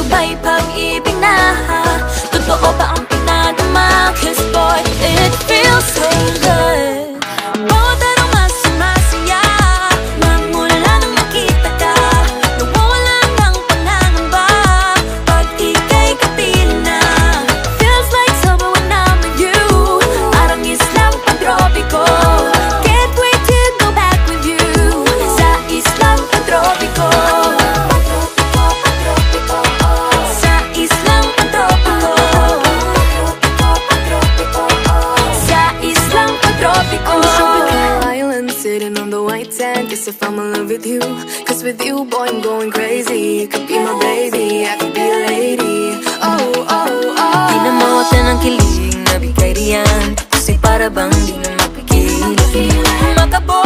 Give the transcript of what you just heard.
ba'y pag-ibig na? Totoo ba ang pinadama? 'Cause boy, it feels so good. Bawat araw mas sumasaya, magmula nang makita ka. Nawawala ng pangangamba pag ika'y kapiling na. Feels like summer when I'm with you, parang islang pantropiko. Can't wait to go back with you sa islang pantropiko. Sa islang pantropiko. Sa islang pantropiko. I'm tropical island sitting on the white sand. Guess if I'm in love with you, 'cause with you, boy, I'm going crazy. You could be my baby, I could be a lady. Oh, oh, oh. Di na mawala ng kilig na bigay riyan, kasi para bang di na mapigilan. Makabo